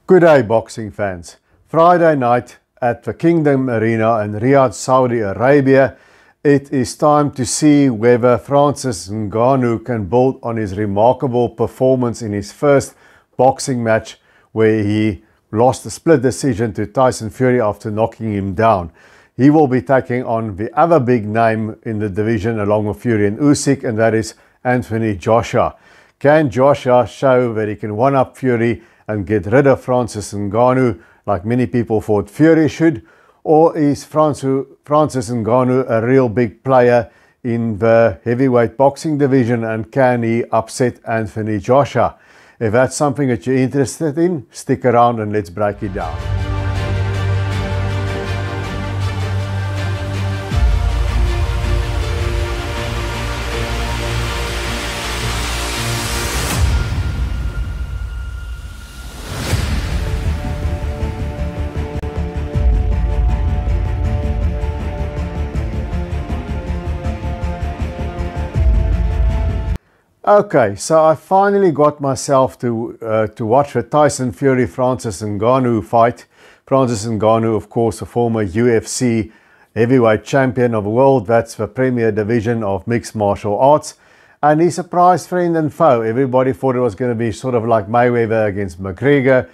Good day, boxing fans. Friday night at the Kingdom Arena in Riyadh, Saudi Arabia, it is time to see whether Francis Ngannou can build on his remarkable performance in his first boxing match where he lost a split decision to Tyson Fury after knocking him down. He will be taking on the other big name in the division along with Fury and Usyk, and that is Anthony Joshua. Can Joshua show that he can one-up Fury and get rid of Francis Ngannou like many people thought Fury should? Or is Francis Ngannou a real big player in the heavyweight boxing division, and can he upset Anthony Joshua? If that's something that you're interested in, stick around and let's break it down. Okay, so I finally got myself to watch the Tyson Fury Francis Ngannou fight. Francis Ngannou, of course, a former UFC heavyweight champion of the world. That's the premier division of mixed martial arts. And he surprised friend and foe. Everybody thought it was going to be sort of like Mayweather against McGregor.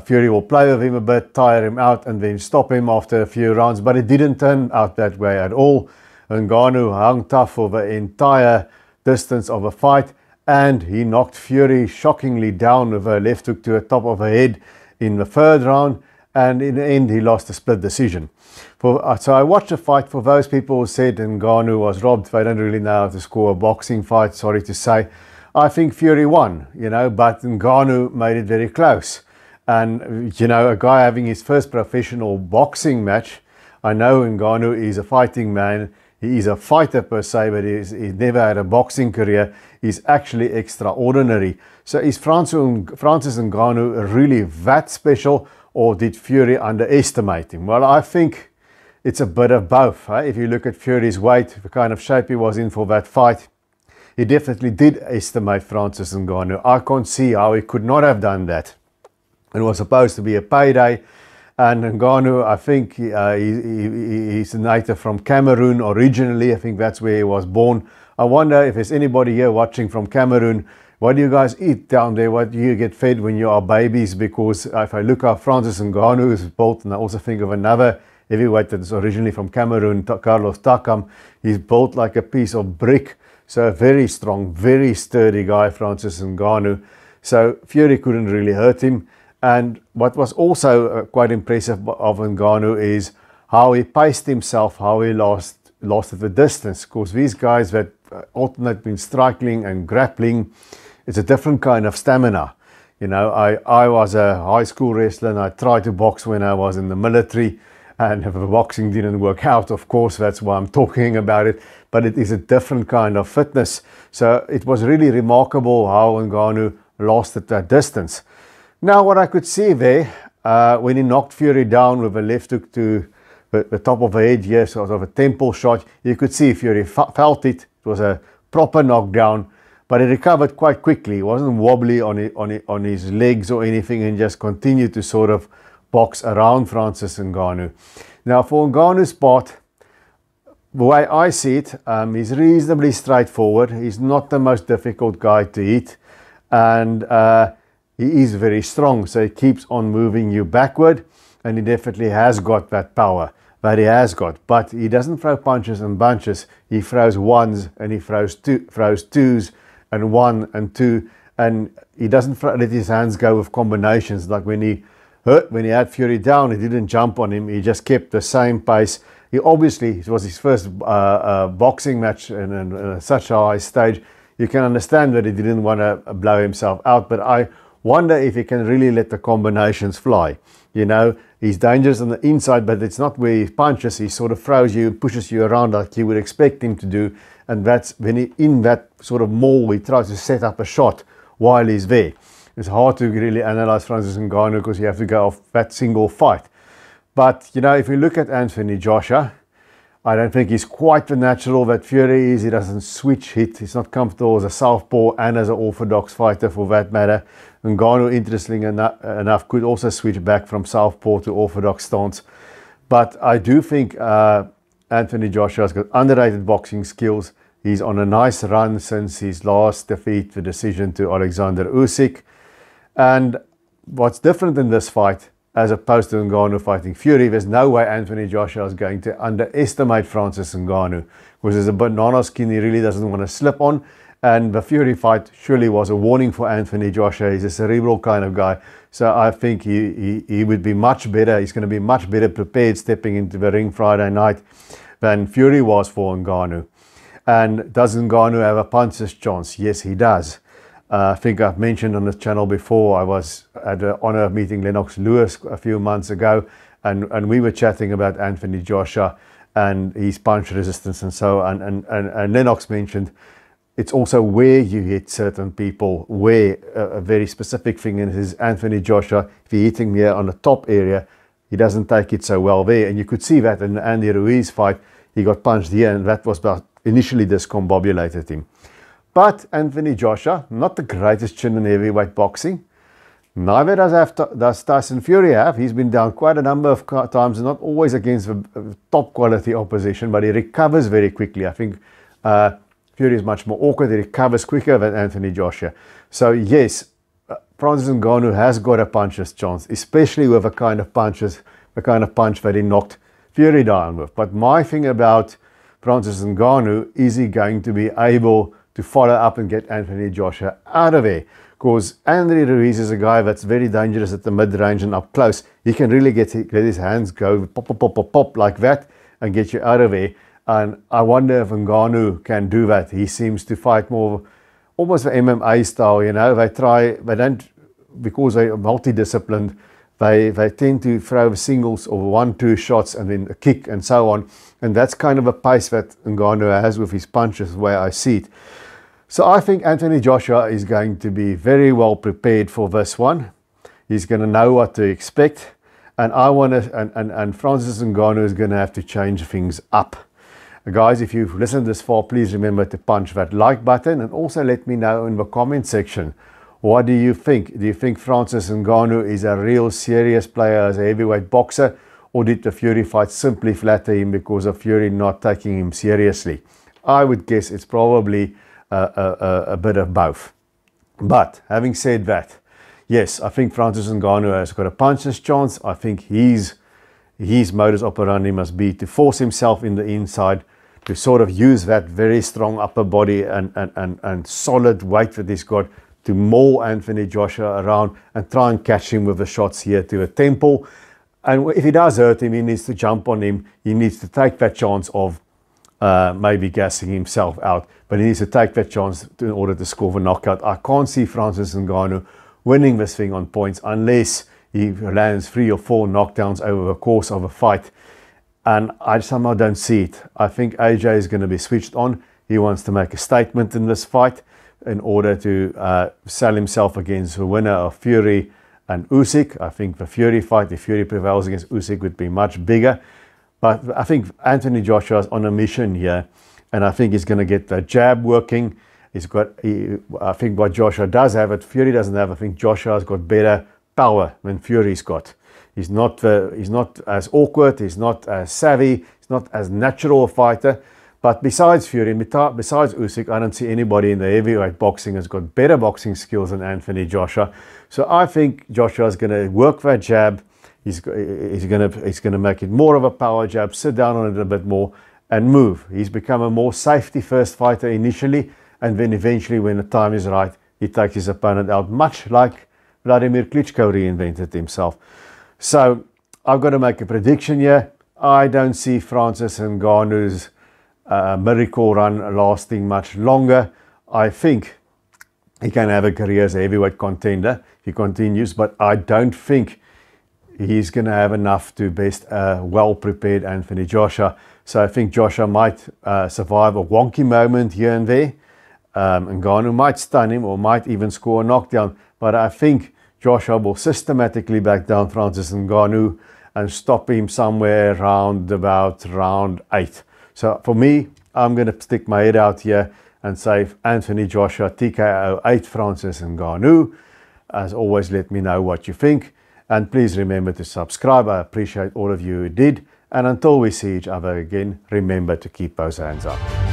Fury will play with him a bit, tire him out, and then stop him after a few rounds. But it didn't turn out that way at all. Ngannou hung tough for the entire distance of a fight, and he knocked Fury shockingly down with a left hook to the top of the head in the third round, and in the end he lost a split decision. So I watched the fight. For those people who said Ngannou was robbed, they don't really know how to score a boxing fight, sorry to say. I think Fury won, but Ngannou made it very close. And a guy having his first professional boxing match, I know Ngannou is a fighting man. He is a fighter per se, but he's never had a boxing career. He's actually extraordinary. So is Francis Ngannou really that special, or did Fury underestimate him? Well, I think it's a bit of both. If you look at Fury's weight, the kind of shape he was in for that fight, he definitely did estimate Francis Ngannou. I can't see how he could not have done that. It was supposed to be a payday. And Ngannou, I think he's a native from Cameroon originally. I think that's where he was born. I wonder if there's anybody here watching from Cameroon. What do you guys eat down there? What do you get fed when you are babies? Because if I look at Francis Ngannou is built, and I also think of another heavyweight that is originally from Cameroon, Carlos Takam. He's built like a piece of brick. So a very strong, very sturdy guy, Francis Ngannou. So Fury couldn't really hurt him. And what was also quite impressive of Ngannou is how he paced himself, how he lost at the distance. Because these guys that alternate between striking and grappling, it's a different kind of stamina. I was a high school wrestler, and I tried to box when I was in the military, and if the boxing didn't work out, of course, that's why I'm talking about it. But it is a different kind of fitness. So it was really remarkable how Ngannou lost at that distance. Now, what I could see there, when he knocked Fury down with a left hook to the top of the head, yes, sort of a temple shot, you could see Fury felt it. It was a proper knockdown, but he recovered quite quickly. He wasn't wobbly on his legs or anything, and just continued to sort of box around Francis Ngannou. Now, for Ngannou's part, the way I see it, he's reasonably straightforward. He's not the most difficult guy to hit, and he is very strong, so he keeps on moving you backward, and he definitely has got that power that he has got. But he doesn't throw punches and bunches. He throws ones, and he throws twos, and 1 and 2, and he doesn't let his hands go with combinations. Like when he had Fury down, he didn't jump on him. He just kept the same pace. It was his first boxing match in such a high stage. You can understand that he didn't want to blow himself out, but I wonder if he can really let the combinations fly. He's dangerous on the inside, but it's not where he punches. He sort of throws you, pushes you around like you would expect him to do. And that's when in that sort of mall, he tries to set up a shot while he's there. It's hard to really analyze Francis Ngannou because you have to go off that single fight. But, if you look at Anthony Joshua, I don't think he's quite the natural that Fury is. He doesn't switch hit. He's not comfortable as a southpaw and as an orthodox fighter for that matter. Ngannou, interesting enough, could also switch back from southpaw to orthodox stance. But I do think Anthony Joshua's got underrated boxing skills. He's on a nice run since his last defeat, the decision to Alexander Usyk. And what's different in this fight, as opposed to Ngannou fighting Fury, there's no way Anthony Joshua is going to underestimate Francis Ngannou, because there's a banana skin he really doesn't want to slip on. And the Fury fight surely was a warning for Anthony Joshua. He's a cerebral kind of guy. So I think he would be much better. He's going to be much better prepared stepping into the ring Friday night than Fury was for Ngannou. And does Ngannou have a puncher's chance? Yes, he does. I think I've mentioned on this channel before, I was at the honour of meeting Lennox Lewis a few months ago, and we were chatting about Anthony Joshua and his punch resistance and so on. And Lennox mentioned it's also where you hit certain people, where a very specific thing is Anthony Joshua, if you're hitting here on the top area, he doesn't take it so well there. And you could see that in the Andy Ruiz fight. He got punched here, and that was initially discombobulated him. But Anthony Joshua, not the greatest chin in heavyweight boxing. Neither does Tyson Fury have. He's been down quite a number of times, not always against the top quality opposition, but he recovers very quickly. I think Fury is much more awkward. He recovers quicker than Anthony Joshua. So yes, Francis Ngannou has got a puncher's chance, especially with the kind of punch that he knocked Fury down with. But my thing about Francis Ngannou, is he going to be able to follow up and get Anthony Joshua out of there? Because Andy Ruiz is a guy that's very dangerous at the mid-range and up close. He can really let his hands go pop, pop, pop, pop, pop like that and get you out of there. And I wonder if Ngannou can do that. He seems to fight more almost the MMA style, you know. They don't, because they are multidisciplined, they tend to throw singles or 1-2 shots and then a kick and so on. And that's kind of a pace that Ngannou has with his punches, the way I see it. So I think Anthony Joshua is going to be very well prepared for this one. He's going to know what to expect. And Francis Ngannou is going to have to change things up. Guys, if you've listened this far, please remember to punch that like button, and also let me know in the comment section, what do you think? Do you think Francis Ngannou is a real serious player as a heavyweight boxer, or did the Fury fight simply flatter him because of Fury not taking him seriously? I would guess it's probably a bit of both. But having said that, yes, I think Francis Ngannou has got a puncher's chance. I think his modus operandi must be to force himself in the inside, to sort of use that very strong upper body and solid weight that he's got to maul Anthony Joshua around and try and catch him with the shots here to the temple. And if he does hurt him, he needs to jump on him. He needs to take that chance of maybe gassing himself out. But he needs to take that chance in order to score the knockout. I can't see Francis Ngannou winning this thing on points unless he lands 3 or 4 knockdowns over the course of a fight. And I somehow don't see it. I think AJ is going to be switched on. He wants to make a statement in this fight in order to sell himself against the winner of Fury and Usyk. I think the Fury fight, if Fury prevails against Usyk, would be much bigger. But I think Anthony Joshua is on a mission here, and I think he's going to get the jab working. I think what Joshua does have, that Fury doesn't have. I think Joshua's got better power than Fury's got. He's not as awkward. He's not as savvy. He's not as natural a fighter. But besides Fury, besides Usyk, I don't see anybody in the heavyweight boxing has got better boxing skills than Anthony Joshua. So I think Joshua's going to work that jab. He's going to make it more of a power jab, sit down on it a bit more and move. He's become a more safety first fighter initially, and then eventually when the time is right, he takes his opponent out, much like Vladimir Klitschko reinvented himself. So I've got to make a prediction here. I don't see Francis Ngannou's miracle run lasting much longer. I think he can have a career as a heavyweight contender if he continues, but I don't think he's going to have enough to best a well-prepared Anthony Joshua. So I think Joshua might survive a wonky moment here and there. Ngannou might stun him or might even score a knockdown, but I think Joshua will systematically back down Francis Ngannou and stop him somewhere around about round 8. So for me, I'm going to stick my head out here and say Anthony Joshua TKO 8 Francis Ngannou. As always, let me know what you think. And please remember to subscribe. I appreciate all of you who did. And until we see each other again, remember to keep those hands up.